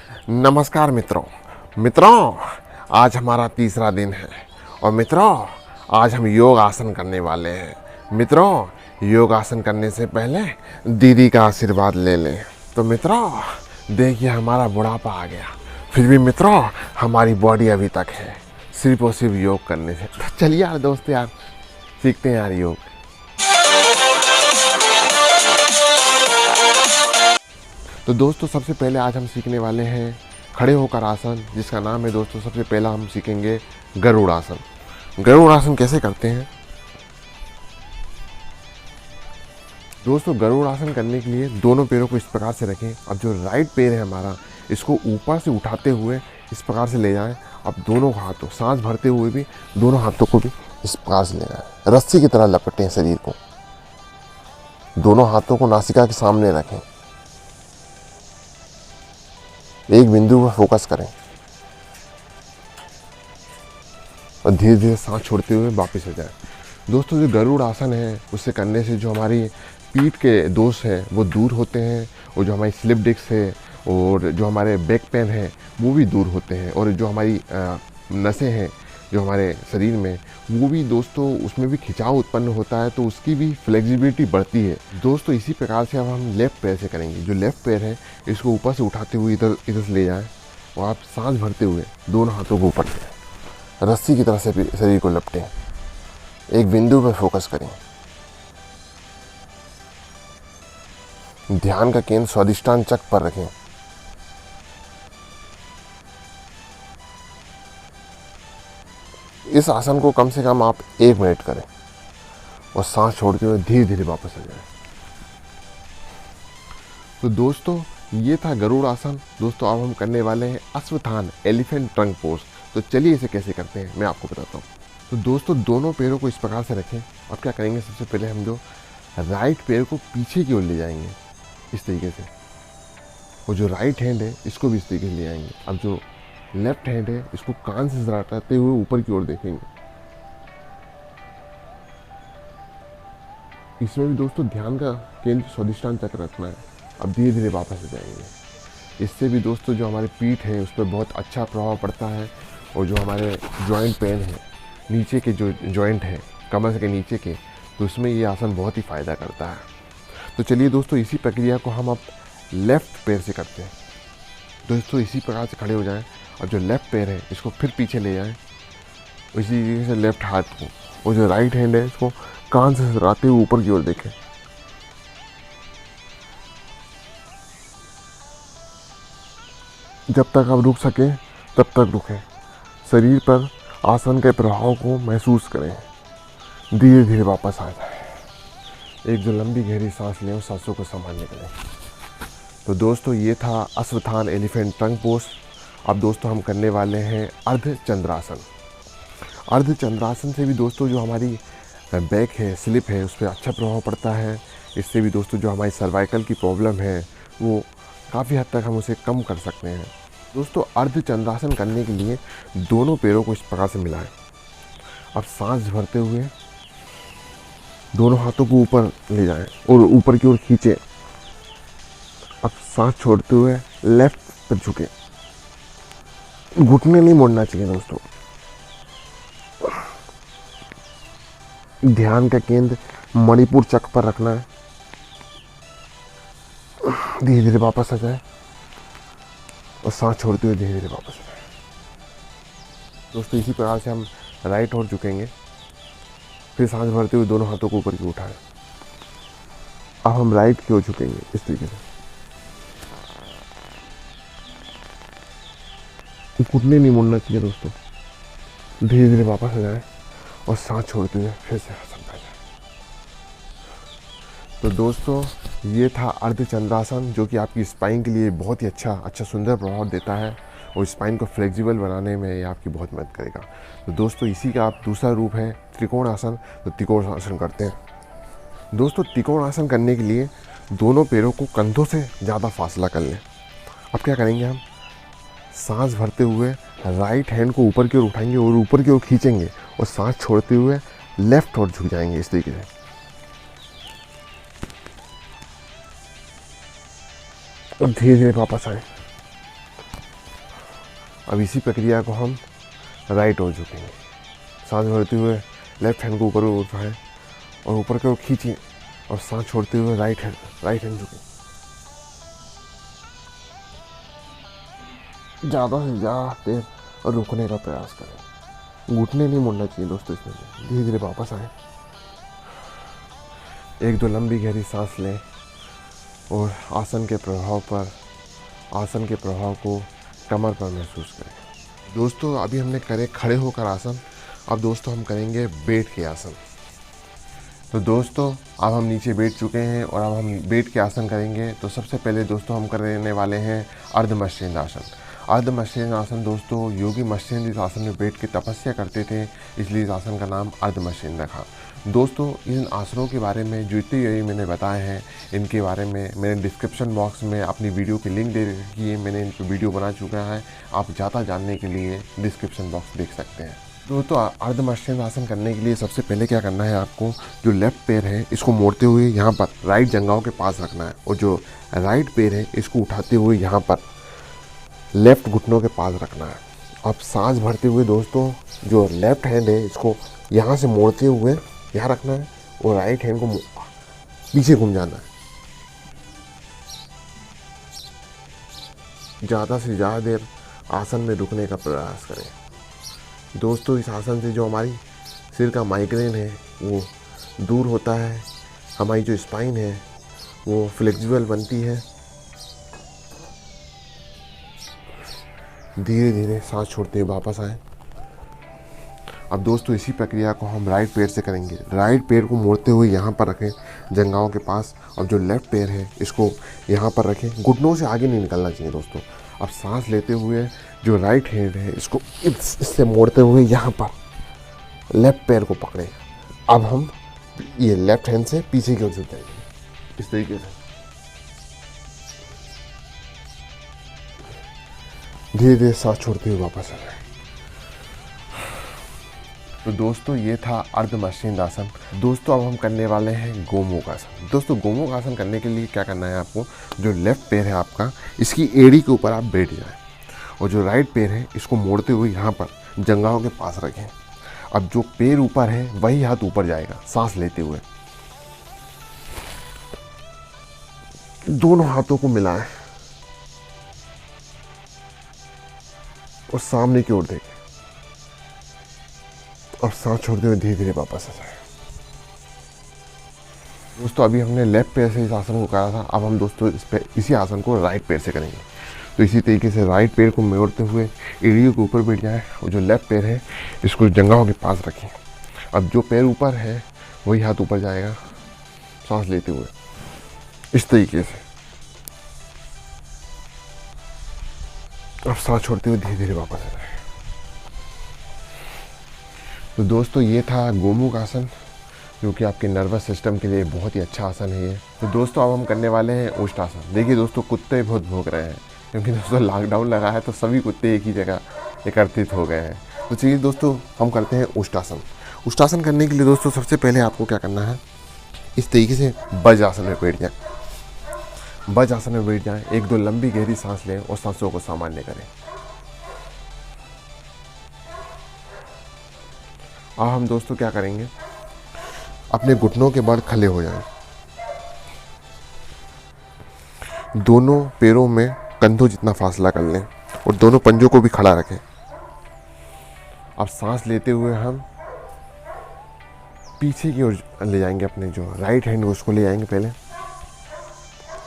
नमस्कार मित्रों, आज हमारा तीसरा दिन है और मित्रों आज हम योग आसन करने वाले हैं। मित्रों योग आसन करने से पहले दीदी का आशीर्वाद ले लें। तो मित्रों देखिए हमारा बुढ़ापा आ गया, फिर भी मित्रों हमारी बॉडी अभी तक है, सिर्फ और सिर्फ योग करने से। तो चलिए यार दोस्त यार सीखते हैं यार योग। तो दोस्तों सबसे पहले आज हम सीखने वाले हैं खड़े होकर आसन, जिसका नाम है दोस्तों सबसे पहला हम सीखेंगे गरुड़ आसन। गरुड़ आसन कैसे करते हैं दोस्तों? गरुड़ आसन करने के लिए दोनों पैरों को इस प्रकार से रखें। अब जो राइट पैर है हमारा, इसको ऊपर से उठाते हुए इस प्रकार से ले जाएं। अब दोनों हाथों, सांस भरते हुए भी दोनों हाथों को भी इस प्रकार से ले जाएं। रस्सी की तरह लपेटें शरीर को। दोनों हाथों को नासिका के सामने रखें, एक बिंदु पर फोकस करें और धीरे धीरे सांस छोड़ते हुए वापस हो जाए। दोस्तों जो गरुड़ आसन है उससे करने से जो हमारी पीठ के दोष हैं वो दूर होते हैं, और जो हमारी स्लिप डिस्क है और जो हमारे बैक पेन है वो भी दूर होते हैं, और जो हमारी नसें हैं जो हमारे शरीर में, वो भी दोस्तों उसमें भी खिंचाव उत्पन्न होता है, तो उसकी भी फ्लेक्सिबिलिटी बढ़ती है। दोस्तों इसी प्रकार से अब हम लेफ़्ट पैर से करेंगे। जो लेफ़्ट पैर है इसको ऊपर से उठाते हुए इधर से ले जाएं और आप सांस भरते हुए दोनों हाथों को ऊपर ले रस्सी की तरह से शरीर को लपटें, एक बिंदु पर फोकस करें। ध्यान का केंद्र स्वादिष्टान चक्र पर रखें। इस आसन को कम से कम आप 1 मिनट करें और सांस छोड़ते हुए धीरे धीरे वापस आ जाए। तो दोस्तों ये था गरुड़ आसन। दोस्तों अब हम करने वाले हैं अश्वत्थान, एलिफेंट ट्रंक पोज। तो चलिए इसे कैसे करते हैं मैं आपको बताता हूँ। तो दोस्तों दोनों पैरों को इस प्रकार से रखें। अब क्या करेंगे, सबसे पहले हम जो राइट पैर को पीछे की ओर ले जाएंगे इस तरीके से, और जो राइट हैंड है इसको भी इस तरीके से ले आएंगे। अब जो लेफ्ट हैंड है इसको कान से सराटते हुए ऊपर की ओर देखेंगे। इसमें भी दोस्तों ध्यान का केंद्र स्वादिष्टान चक्र रखना है। अब धीरे धीरे वापस आ जाएंगे। इससे भी दोस्तों जो हमारी पीठ है उस पर बहुत अच्छा प्रभाव पड़ता है, और जो हमारे जॉइंट पेन है, नीचे के जो जॉइंट है कमर के नीचे के, तो उसमें ये आसन बहुत ही फ़ायदा करता है। तो चलिए दोस्तों इसी प्रक्रिया को हम अब लेफ़्ट पैर से करते हैं। दोस्तों इसी प्रकार से खड़े हो जाएं। अब जो लेफ़्ट पैर है इसको फिर पीछे ले जाएं, इसी तरीके से लेफ़्ट हाथ को, और जो राइट हैंड है इसको कान से सराते हुए ऊपर की ओर देखें। जब तक आप रुक सकें तब तक रुकें। शरीर पर आसन के प्रभाव को महसूस करें, धीरे धीरे वापस आ जाए। एक जो लंबी गहरी सांस लें, उस सांसों को संभालने के लिए। तो दोस्तों ये था अश्वत्थान एलिफेंट ट्रंक पोज। अब दोस्तों हम करने वाले हैं अर्ध चंद्रासन। अर्ध चंद्रासन से भी दोस्तों जो हमारी बैक है, स्लिप है, उस पर अच्छा प्रभाव पड़ता है। इससे भी दोस्तों जो हमारी सर्वाइकल की प्रॉब्लम है वो काफ़ी हद तक हम उसे कम कर सकते हैं। दोस्तों अर्ध चंद्रासन करने के लिए दोनों पैरों को इस प्रकार से मिलाएं। अब सांस भरते हुए दोनों हाथों को ऊपर ले जाएं और ऊपर की ओर खींचें। अब सांस छोड़ते हुए लेफ्ट पर झुकें। घुटने नहीं मोड़ना चाहिए दोस्तों। ध्यान का केंद्र मणिपुर चक्र पर रखना है। धीरे धीरे वापस आ जाए और सांस छोड़ते हुए धीरे धीरे वापस आ जाए। दोस्तों इसी प्रकार से हम राइट ओर झुकेंगे, फिर सांस भरते हुए दोनों हाथों को ऊपर की उठाएं। अब हम राइट की ओर झुकेंगे इस तरीके से। घुटने नहीं मुड़ना चाहिए दोस्तों। धीरे धीरे वापस आ जाए और सांस छोड़ते हुए फिर से आसन कर जाए। तो दोस्तों ये था अर्ध चंद्रासन, जो कि आपकी स्पाइन के लिए बहुत ही अच्छा सुंदर प्रभाव देता है, और स्पाइन को फ्लेक्सिबल बनाने में ये आपकी बहुत मदद करेगा। तो दोस्तों इसी का आप दूसरा रूप है त्रिकोण आसन। तो त्रिकोण आसन करते हैं। दोस्तों त्रिकोण आसन करने के लिए दोनों पैरों को कंधों से ज़्यादा फासला कर लें। अब क्या करेंगे, हम सांस भरते हुए राइट हैंड को ऊपर की ओर उठाएंगे और ऊपर की ओर खींचेंगे, और सांस छोड़ते हुए लेफ्ट ओर झुक जाएंगे इस तरीके से। और धीरे धीरे वापस आए। अब इसी प्रक्रिया को हम राइट ओर झुकेंगे। सांस भरते हुए लेफ्ट हैंड को ऊपर उठाएं और ऊपर की ओर खींचें और सांस छोड़ते हुए राइट हैंड झुकें। ज़्यादा से ज़्यादा देर और रुकने का प्रयास करें। घुटने नहीं मुड़ना चाहिए दोस्तों इसमें। धीरे धीरे वापस आए। एक दो लंबी गहरी सांस लें और आसन के प्रभाव को कमर पर महसूस करें। दोस्तों अभी हमने करे खड़े होकर आसन, अब दोस्तों हम करेंगे बैठ के आसन। तो दोस्तों अब हम नीचे बैठ चुके हैं और अब हम बैठ के आसन करेंगे। तो सबसे पहले दोस्तों हम करने वाले हैं अर्ध मत्स्येंद्र आसन। अर्ध मत्स्येंद्र आसन दोस्तों योगी मत्स्येंद्र इस आसन में बैठ के तपस्या करते थे, इसलिए इस आसन का नाम अर्ध मत्स्येंद्र रखा। दोस्तों इन आसनों के बारे में जितने यही मैंने बताए हैं इनके बारे में मैंने डिस्क्रिप्शन बॉक्स में अपनी वीडियो की लिंक दे रखी है। मैंने इन पर वीडियो बना चुका है, आप ज़्यादा जानने के लिए डिस्क्रिप्शन बॉक्स देख सकते हैं। दोस्तों अर्ध मत्स्येंद्र आसन करने के लिए सबसे पहले क्या करना है, आपको जो लेफ्ट पैर है इसको मोड़ते हुए यहाँ पर राइट जंघाओं के पास रखना है और जो राइट पैर है इसको उठाते हुए यहाँ पर लेफ्ट घुटनों के पास रखना है। अब सांस भरते हुए दोस्तों जो लेफ्ट हैंड है इसको यहाँ से मोड़ते हुए यहाँ रखना है और राइट हैंड को पीछे घूम जाना है। ज़्यादा से ज़्यादा देर आसन में रुकने का प्रयास करें। दोस्तों इस आसन से जो हमारी सिर का माइग्रेन है वो दूर होता है, हमारी जो स्पाइन है वो फ्लेक्सिबल बनती है। धीरे धीरे सांस छोड़ते हुए वापस आए। अब दोस्तों इसी प्रक्रिया को हम राइट पैर से करेंगे। राइट पैर को मोड़ते हुए यहाँ पर रखें जंघाओं के पास, और जो लेफ्ट पैर है इसको यहाँ पर रखें, घुटनों से आगे नहीं निकलना चाहिए दोस्तों। अब सांस लेते हुए जो राइट हैंड है इसको इससे मोड़ते हुए यहाँ पर लेफ्ट पैर को पकड़ें। अब हम ये लेफ्ट हैंड से पीछे की ओर झुक जाएंगे इस तरीके से। धीरे धीरे सांस छोड़ते हुए वापस आ जाए। तो दोस्तों ये था अर्ध मत्स्येंद्र आसन। दोस्तों अब हम करने वाले हैं गोमुख आसन। दोस्तों गोमुख आसन करने के लिए क्या करना है, आपको जो लेफ्ट पैर है आपका इसकी एड़ी के ऊपर आप बैठ जाएं और जो राइट पैर है इसको मोड़ते हुए यहाँ पर जंघाओं के पास रखें। अब जो पैर ऊपर है वही हाथ ऊपर जाएगा सांस लेते हुए। दोनों हाथों को मिलाएं और सामने की ओर देखें और सांस छोड़ते हुए धीरे धीरे वापस आ जाए। दोस्तों अभी हमने लेफ्ट पैर से इस आसन को करा था, अब हम दोस्तों इसी आसन को राइट पैर से करेंगे। तो इसी तरीके से राइट पैर को मोड़ते हुए एड़ियों के ऊपर बैठ जाए और जो लेफ्ट पैर है इसको जंघाओं के पास रखें। अब जो पैर ऊपर है वही हाथ ऊपर जाएगा सांस लेते हुए इस तरीके से। अब सांस छोड़ते हुए धीरे धीरे वापस आ जाए। तो दोस्तों ये था गोमुख आसन, जो कि आपके नर्वस सिस्टम के लिए बहुत ही अच्छा आसन है ये। तो दोस्तों अब हम करने वाले हैं ओष्ठ आसन। देखिए दोस्तों कुत्ते बहुत भौंक रहे हैं क्योंकि दोस्तों लॉकडाउन लगा है तो सभी कुत्ते एक ही जगह एकत्रित हो गए हैं। तो चलिए दोस्तों हम करते हैं ओष्ठ आसन। ओष्ठ आसन करने के लिए दोस्तों सबसे पहले आपको क्या करना है, इस तरीके से वज आसन में बैठ जाए। वज आसन में बैठ जाएं, एक दो लंबी गहरी सांस लें और सांसों को सामान्य करें। अब हम दोस्तों क्या करेंगे, अपने घुटनों के बल खड़े हो जाएं, दोनों पैरों में कंधों जितना फासला कर लें और दोनों पंजों को भी खड़ा रखें। अब सांस लेते हुए हम पीछे की ओर ले जाएंगे, अपने जो राइट हैंड उसको ले जाएंगे पहले,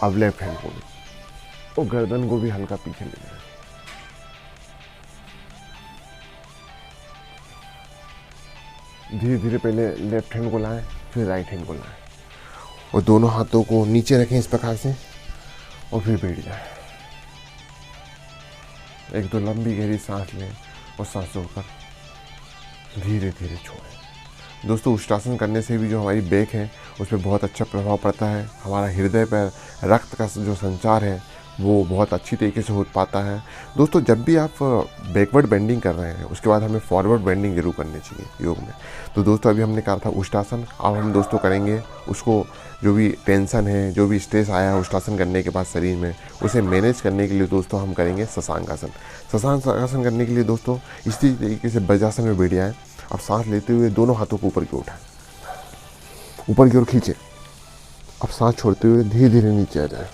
अब लेफ्ट हैंड को भी और गर्दन को भी हल्का पीछे ले जाएंगे। धीरे धीरे पहले लेफ्ट हैंड को लाएं फिर राइट हैंड को लाएं और दोनों हाथों को नीचे रखें इस प्रकार से और फिर बैठ जाएं। एक दो लंबी गहरी सांस लें और सांसों कर धीरे धीरे छोड़ें। दोस्तों उष्टासन करने से भी जो हमारी बैक है उस पर बहुत अच्छा प्रभाव पड़ता है। हमारा हृदय पर रक्त का जो संचार है वो बहुत अच्छी तरीके से हो पाता है। दोस्तों जब भी आप बैकवर्ड बेंडिंग कर रहे हैं उसके बाद हमें फॉरवर्ड बेंडिंग जरूर करनी चाहिए योग में। तो दोस्तों अभी हमने कहा था उष्टासन, अब हम दोस्तों करेंगे उसको, जो भी टेंशन है, जो भी स्ट्रेस आया है उष्टासन करने के बाद शरीर में, उसे मैनेज करने के लिए दोस्तों हम करेंगे शशांक आसन। शशांक आसन करने के लिए दोस्तों इसी तरीके से वज्रासन में बैठ जाएं। अब सांस लेते हुए दोनों हाथों को ऊपर की ओर उठाएं, ऊपर की ओर खींचे। अब सांस छोड़ते हुए धीरे धीरे नीचे आ जाए।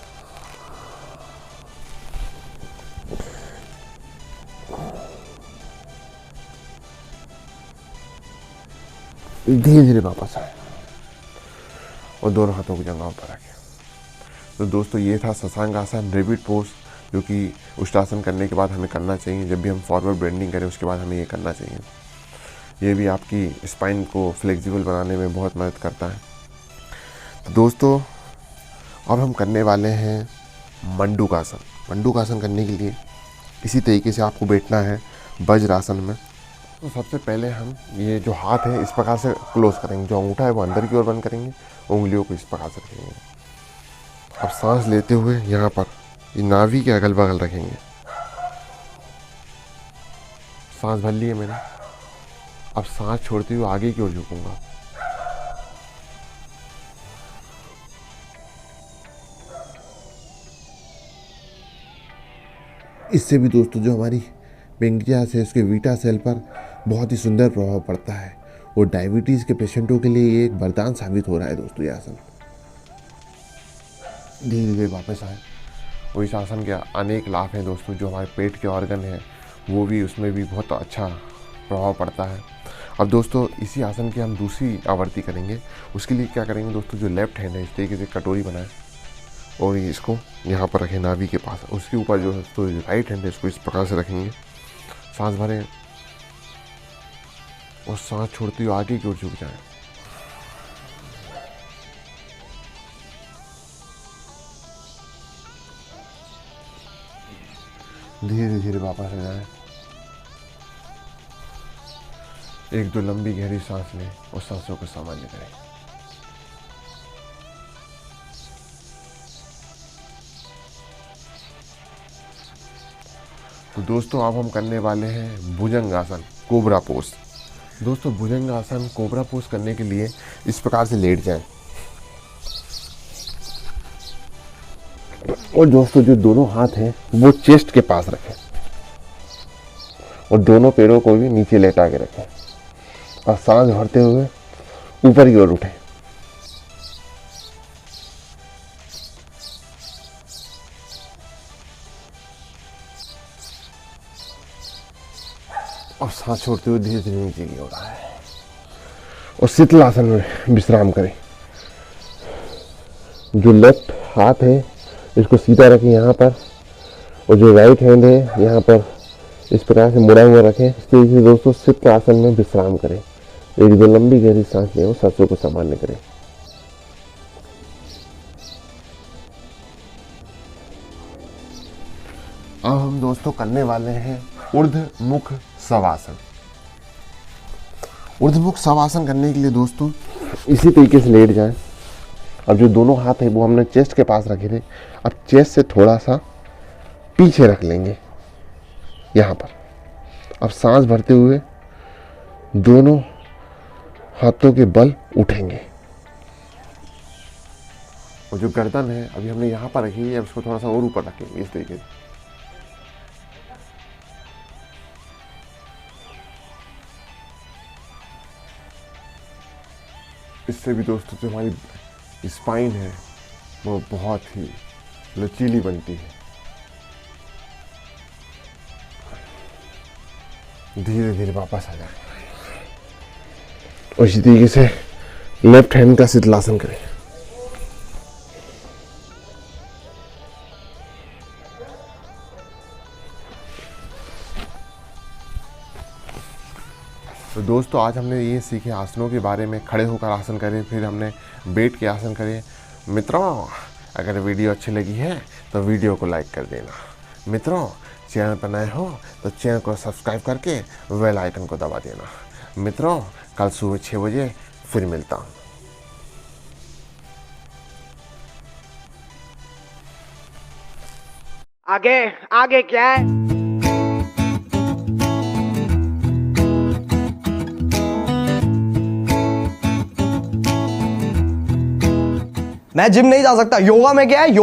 धीरे धीरे वापस आए और दोनों हाथों को जंघाओं पर रखें। तो दोस्तों ये था शशांक आसन, रेबिट पोज, जो कि उष्टासन करने के बाद हमें करना चाहिए। जब भी हम फॉरवर्ड बेंडिंग करें उसके बाद हमें ये करना चाहिए। ये भी आपकी स्पाइन को फ्लेक्सिबल बनाने में बहुत मदद करता है। तो दोस्तों अब हम करने वाले हैं मंडूकासन। मंडूकासन करने के लिए इसी तरीके से आपको बैठना है वज्रासन में। तो सबसे पहले हम ये जो हाथ है इस प्रकार से क्लोज करेंगे, जो अंगूठा है वो अंदर की ओर बंद करेंगे, उंगलियों को इस प्रकार से रखेंगे। अब सांस लेते हुए यहाँ पर ये नाभि के अगल बगल रखेंगे। सांस भर ली है मैंने। अब सांस छोड़ते हुए आगे की ओर झुकूंगा। इससे भी दोस्तों जो हमारी पेंक्रियास है उसके वीटा सेल पर बहुत ही सुंदर प्रभाव पड़ता है और डायबिटीज़ के पेशेंटों के लिए ये एक वरदान साबित हो रहा है दोस्तों। ये आसन धीरे धीरे वापस आए और इस आसन के अनेक लाभ हैं दोस्तों। जो हमारे पेट के ऑर्गन हैं वो भी, उसमें भी बहुत अच्छा प्रभाव पड़ता है। अब दोस्तों इसी आसन की हम दूसरी आवृत्ति करेंगे। उसके लिए क्या करेंगे दोस्तों, जो लेफ्ट हैंड है इस तरीके से कटोरी बनाए और इसको यहाँ पर रखें नाभि के पास। उसके ऊपर जो है तो राइट हैंड है इसको इस प्रकार से रखेंगे। सांस भरें और सांस छोड़ते हुए आगे की ओर झुक जाएं। धीरे धीरे वापस आ जाएं। एक दो लंबी गहरी सांस लें और सांसों को सामान्य करें। तो दोस्तों अब हम करने वाले हैं भुजंग आसन, कोबरा पोज। दोस्तों भुजंग आसन कोबरा पोज करने के लिए इस प्रकार से लेट जाएं और दोस्तों जो दोनों हाथ हैं वो चेस्ट के पास रखें और दोनों पैरों को भी नीचे लेटा के रखें और सांस भरते हुए ऊपर की ओर उठें। और सांस छोड़ते हुए धीरे धीरे नीचे की ओर आए और शीतल आसन में विश्राम करें। जो लेफ्ट हाथ है इसको सीधा रखें यहाँ पर और जो राइट हैंड है यहाँ पर इस प्रकार से मुड़ा हुआ रखें। इस तरीके से दोस्तों शीतल आसन में विश्राम करें। एक दो लंबी गहरी सांस लें और सांसों को सामान्य करें। अब हम दोस्तों करने वाले हैं ऊर्ध्वमुख शवासन। ऊर्ध्वमुख शवासन करने के लिए दोस्तों इसी तरीके से लेट जाएं। अब जो दोनों हाथ है वो हमने चेस्ट के पास रखे थे, अब चेस्ट से थोड़ा सा पीछे रख लेंगे यहाँ पर। अब सांस भरते हुए दोनों हाथों के बल उठेंगे और जो गर्दन है अभी हमने यहाँ पर रखी है, अब इसको थोड़ा सा और ऊपर रखेंगे इस तरीके से। इससे भी दोस्तों जो हमारी स्पाइन है वो बहुत ही लचीली बनती है। धीरे धीरे वापस आ जाए और इसी तरीके से लेफ्ट हैंड का शीतलासन करें। तो दोस्तों आज हमने ये सीखे आसनों के बारे में। खड़े होकर आसन करें, फिर हमने बैठ के आसन करें। मित्रों अगर वीडियो अच्छी लगी है तो वीडियो को लाइक कर देना। मित्रों चैनल पर नए हो तो चैनल को सब्सक्राइब करके बेल आइकन को दबा देना। मित्रों कल सुबह 6 बजे फिर मिलता हूँ। आगे आगे क्या है? मैं जिम नहीं जा सकता। योगा में क्या है?